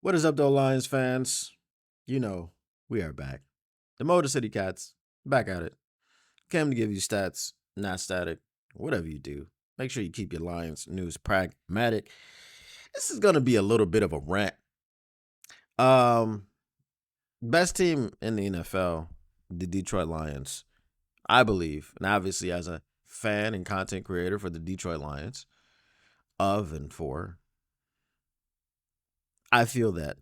What is up, though, Lions fans? You know, we are back. The Motor City Cats, back at it. Came to give you stats, not static. Whatever you do, make sure you keep your Lions news pragmatic. This is going to be a little bit of a rant. Um, Best team in the NFL, the Detroit Lions, I believe, and obviously as a fan and content creator for the Detroit Lions, of and for, I feel that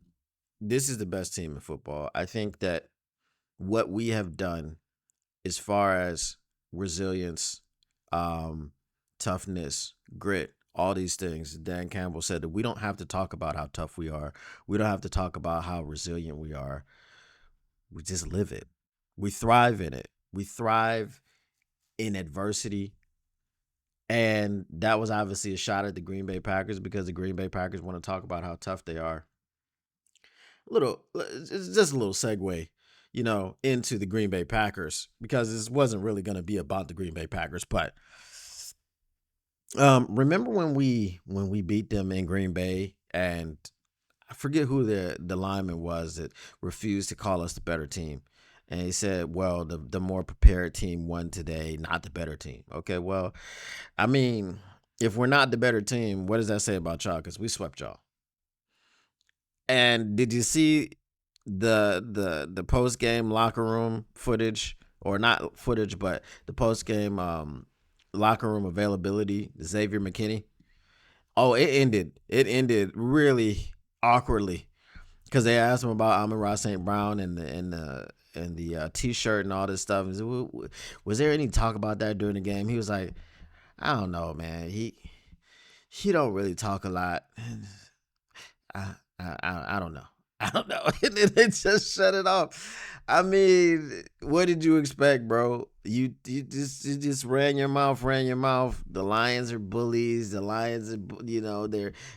this is the best team in football. I think that what we have done as far as resilience, um, toughness, grit, all these things. Dan Campbell said that we don't have to talk about how tough we are. We don't have to talk about how resilient we are. We just live it. We thrive in it. We thrive in adversity. And that was obviously a shot at the Green Bay Packers because the Green Bay Packers want to talk about how tough they are. It's just a little segue, into the Green Bay Packers because this wasn't really going to be about the Green Bay Packers. But remember when we beat them in Green Bay, and I forget who the lineman was that refused to call us the better team. And he said, well, the more prepared team won today, not the better team. Okay, well, I mean, if we're not the better team, what does that say about y'all? Because we swept y'all. And did you see the post game locker room footage, or not footage, but the post game locker room availability? Xavier McKinney. Oh, it ended. It ended really awkwardly because they asked him about Amon-Ra St. Brown and the t-shirt and all this stuff. Was there any talk about that during the game? He was like, I don't know, man. He don't really talk a lot. I don't know. I don't know. And then they just shut it off. I mean, what did you expect, bro? You just ran your mouth. The Lions are bullies. The Lions are,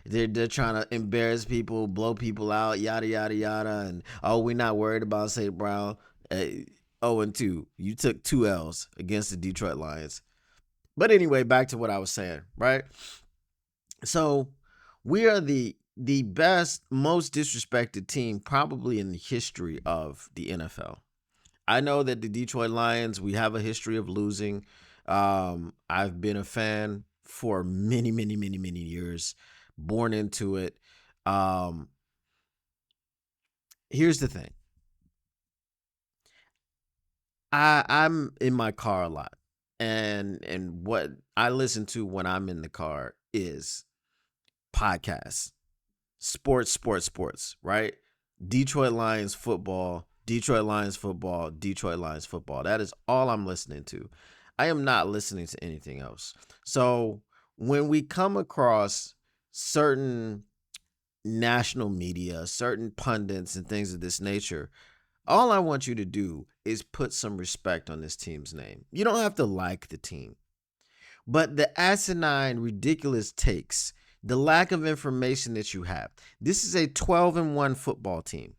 they're trying to embarrass people, blow people out, yada yada yada. And we're not worried about St. Brown. 0-2. You took 2 L's against the Detroit Lions. But anyway, back to what I was saying, right? So we are the best, most disrespected team probably in the history of the NFL. I know that the Detroit Lions, we have a history of losing. I've been a fan for many, many, many, many years, born into it. Um, Here's the thing. I'm in my car a lot. And what I listen to when I'm in the car is podcasts. Sports, right? Detroit Lions football, Detroit Lions football, Detroit Lions football. That is all I'm listening to. I am not listening to anything else. So when we come across certain national media, certain pundits, and things of this nature, all I want you to do is put some respect on this team's name. You don't have to like the team, but the asinine, ridiculous takes, the lack of information that you have. This is a 12-1 football team.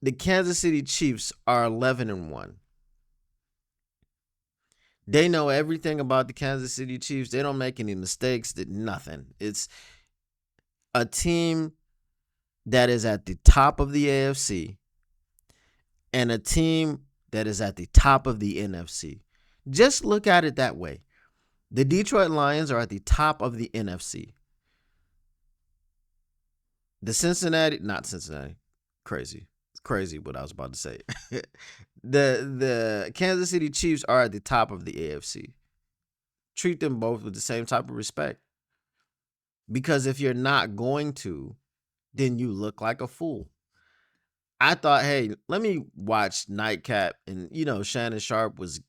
The Kansas City Chiefs are 11-1. They know everything about the Kansas City Chiefs. They don't make any mistakes. Nothing. It's a team that is at the top of the AFC and a team that is at the top of the NFC. Just look at it that way. The Detroit Lions are at the top of the NFC. Not Cincinnati, crazy. It's crazy what I was about to say. The Kansas City Chiefs are at the top of the AFC. Treat them both with the same type of respect. Because if you're not going to, then you look like a fool. I thought, hey, let me watch Nightcap. And, Shannon Sharp was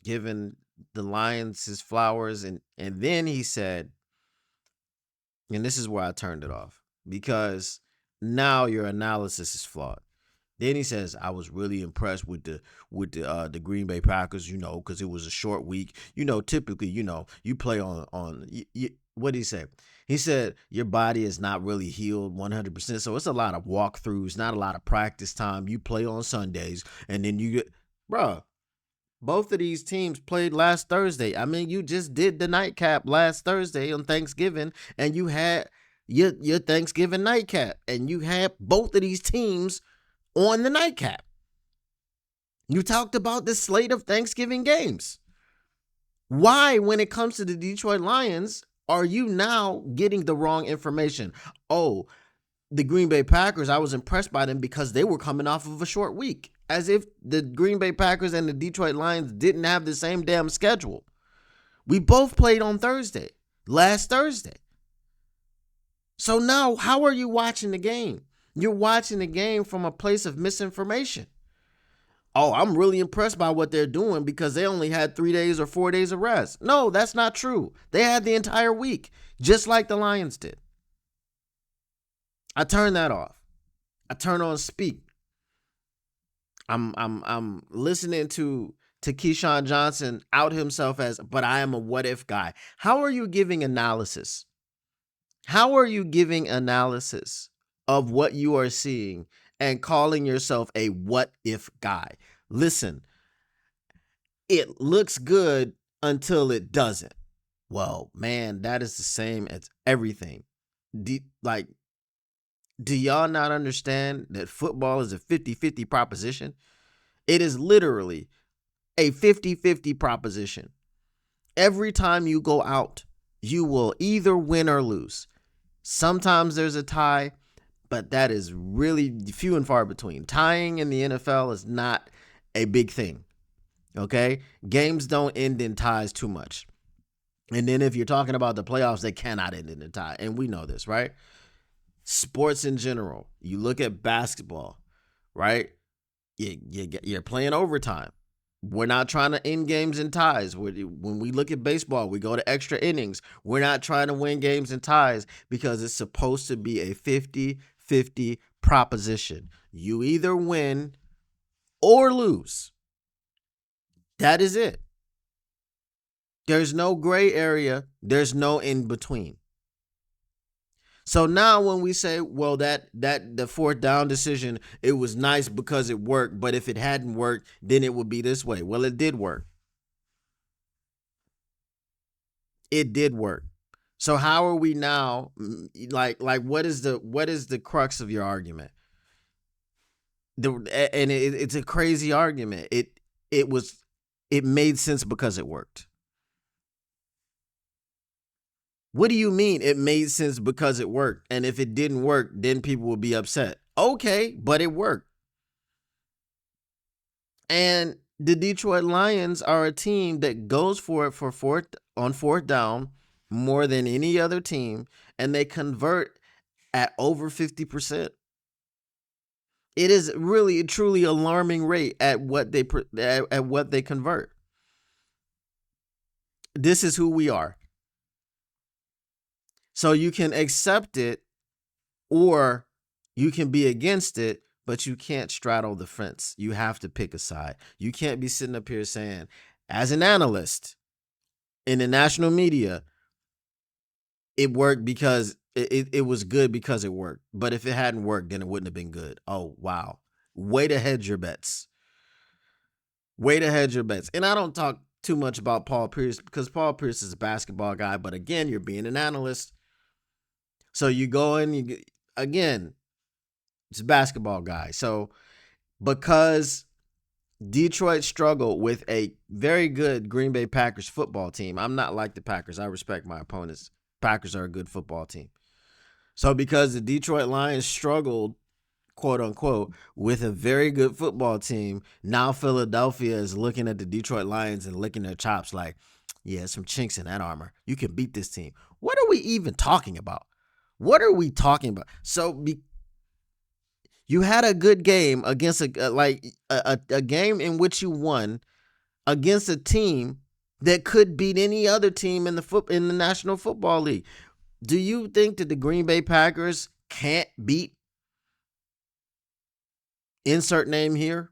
giving the Lions his flowers. And then he said, and this is where I turned it off, because now your analysis is flawed. Then he says, I was really impressed with the Green Bay Packers, because it was a short week. Typically, you play on what did he say? He said, your body is not really healed 100%. So it's a lot of walkthroughs, not a lot of practice time. You play on Sundays and then you get, bruh, both of these teams played last Thursday. I mean, you just did the nightcap last Thursday on Thanksgiving, and you had your Thanksgiving nightcap, and you had both of these teams on the nightcap. You talked about the slate of Thanksgiving games. Why, when it comes to the Detroit Lions, are you now getting the wrong information? Oh, the Green Bay Packers, I was impressed by them because they were coming off of a short week. As if the Green Bay Packers and the Detroit Lions didn't have the same damn schedule. We both played on Thursday, last Thursday. So now, how are you watching the game? You're watching the game from a place of misinformation. Oh, I'm really impressed by what they're doing because they only had 3 days or 4 days of rest. No, that's not true. They had the entire week, just like the Lions did. I turn that off. I turn on speak. I'm listening to Keyshawn Johnson out himself as, but I am a what if guy. How are you giving analysis? How are you giving analysis of what you are seeing and calling yourself a what if guy? Listen, it looks good until it doesn't. Well, man, that is the same as everything. Do y'all not understand that football is a 50-50 proposition? It is literally a 50-50 proposition. Every time you go out, you will either win or lose. Sometimes there's a tie, but that is really few and far between. Tying in the NFL is not a big thing, okay? Games don't end in ties too much. And then if you're talking about the playoffs, they cannot end in a tie, and we know this, right? Sports in general, you look at basketball, right? You're playing overtime. We're not trying to end games in ties. When we look at baseball, we go to extra innings. We're not trying to win games in ties because it's supposed to be a 50-50 proposition. You either win or lose. That is it. There's no gray area. There's no in between. So now when we say, well, that the fourth down decision, it was nice because it worked, but if it hadn't worked, then it would be this way. Well, it did work. It did work. So how are we now, like what is the crux of your argument? It's a crazy argument. It made sense because it worked. What do you mean it made sense because it worked? And if it didn't work, then people would be upset. Okay, but it worked. And the Detroit Lions are a team that goes for it for fourth down more than any other team, and they convert at over 50%. It is really a truly alarming rate at what they convert. This is who we are. So you can accept it or you can be against it, but you can't straddle the fence. You have to pick a side. You can't be sitting up here saying, as an analyst in the national media, it worked because it was good because it worked. But if it hadn't worked, then it wouldn't have been good. Oh, wow. Way to hedge your bets. Way to hedge your bets. And I don't talk too much about Paul Pierce because Paul Pierce is a basketball guy. But again, you're being an analyst. So you go in, again, it's a basketball guy. So because Detroit struggled with a very good Green Bay Packers football team, I'm not like the Packers. I respect my opponents. Packers are a good football team. So because the Detroit Lions struggled, quote unquote, with a very good football team, now Philadelphia is looking at the Detroit Lions and licking their chops like, yeah, some chinks in that armor. You can beat this team. What are we even talking about? What are we talking about? So you had a good game against a game in which you won against a team that could beat any other team in the National Football League. Do you think that the Green Bay Packers can't beat insert name here?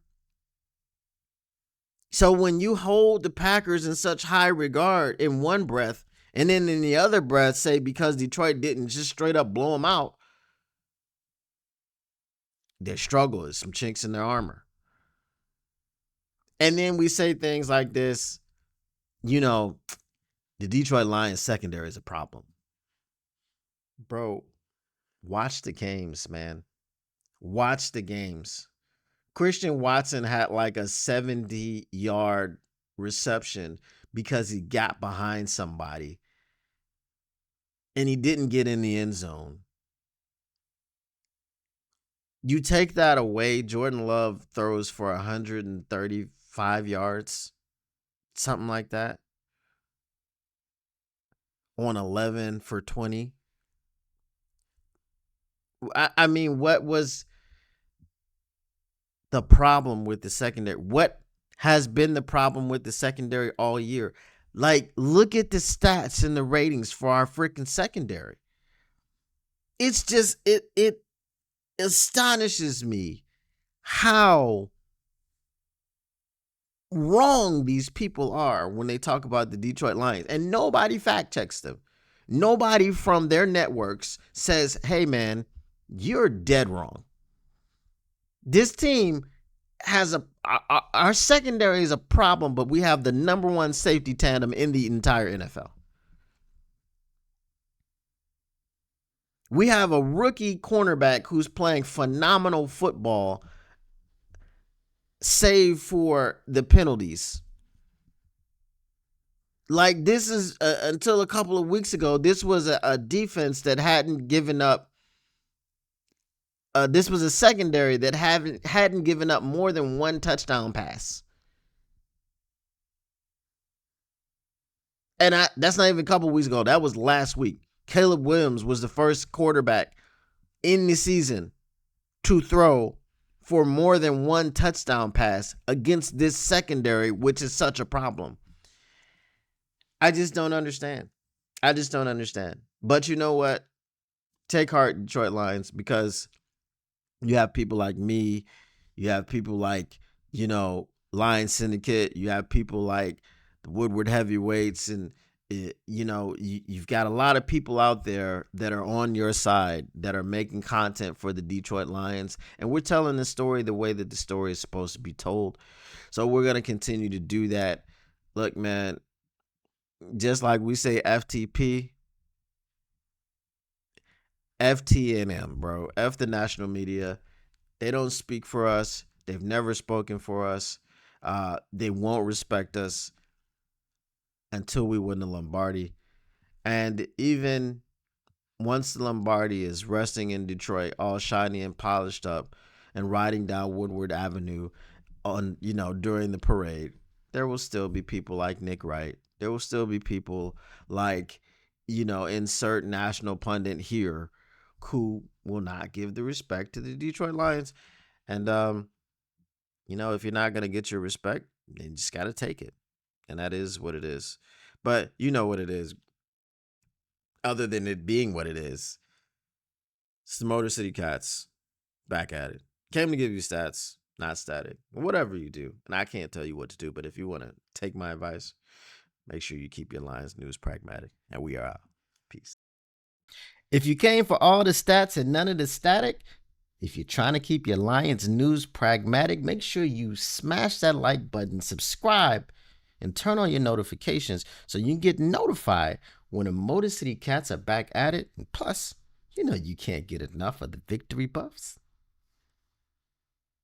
So when you hold the Packers in such high regard in one breath, and then in the other breath say because Detroit didn't just straight up blow them out, their struggle is some chinks in their armor. And then we say things like this, the Detroit Lions secondary is a problem. Bro, Watch the games, man. Watch the games. Christian Watson had like a 70-yard reception because he got behind somebody and he didn't get in the end zone. You take that away, Jordan Love throws for 135 yards, something like that, on 11 for 20. I mean, what was the problem with the secondary? What has been the problem with the secondary all year? Like, look at the stats and the ratings for our freaking secondary. It's just it astonishes me how wrong these people are when they talk about the Detroit Lions, and nobody fact checks them. Nobody from their networks says, "Hey man, you're dead wrong." This team has our secondary is a problem, but we have the number one safety tandem in the entire NFL. We have a rookie cornerback who's playing phenomenal football, save for the penalties. Like, this is until a couple of weeks ago, this was a defense that hadn't given up. This was a secondary that hadn't given up more than one touchdown pass. And that's not even a couple of weeks ago. That was last week. Caleb Williams was the first quarterback in the season to throw for more than one touchdown pass against this secondary, which is such a problem. I just don't understand. But you know what? Take heart, Detroit Lions, because you have people like me. You have people like, Lions Syndicate. You have people like the Woodward Heavyweights. And, you've got a lot of people out there that are on your side, that are making content for the Detroit Lions. And we're telling the story the way that the story is supposed to be told. So we're going to continue to do that. Look, man, just like we say FTP, FTNM, bro. F the national media. They don't speak for us. They've never spoken for us. They won't respect us until we win the Lombardi. And even once the Lombardi is resting in Detroit, all shiny and polished up, and riding down Woodward Avenue during the parade, there will still be people like Nick Wright. There will still be people like, insert national pundit here, who will not give the respect to the Detroit Lions. And, if you're not going to get your respect, then you just got to take it. And that is what it is. But you know what it is. Other than it being what it is, it's the Motor City Cats back at it. Came to give you stats, not static. Whatever you do. And I can't tell you what to do, but if you want to take my advice, make sure you keep your Lions news pragmatic. And we are out. Peace. If you came for all the stats and none of the static, if you're trying to keep your Lions news pragmatic, make sure you smash that like button, subscribe, and turn on your notifications so you can get notified when the Motor City Cats are back at it. And plus, you can't get enough of the victory buffs.